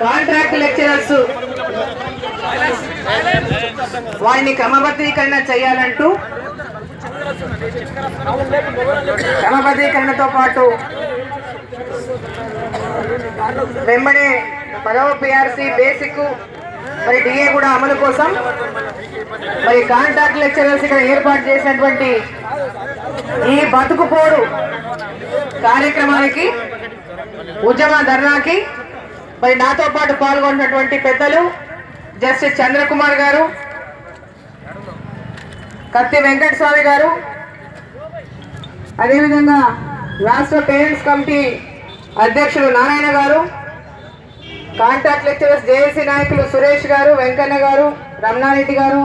contract lecturers వారిని క్రమబద్ధీకరణ చేయాలంటూ క్రమబద్ధీకరణతో పాటు వెంబడే 10వ పిఆర్సీ బేసిక్ మరి డిఏ కూడా అమలు కోసం మరి కాంట్రాక్ట్ లెక్చరర్స్ ఇక్కడ ఏర్పాటు చేసినటువంటి ఈ బతుకు పోరు కార్యక్రమానికి ఉద్యమ ధర్నాకి మరి నాతో పాటు పాల్గొన్నటువంటి పెద్దలు జస్టిస్ చంద్రకుమార్ గారు, కత్తి వెంకటస్వామి గారు, అదేవిధంగా రాష్ట్ర పేరెంట్స్ కమిటీ అధ్యక్షులు నారాయణ గారు, కాంట్రాక్ట్ లెక్చరర్స్ జేఏసీ నాయకులు సురేష్ గారు, వెంకన్న గారు, రమణారెడ్డి గారు,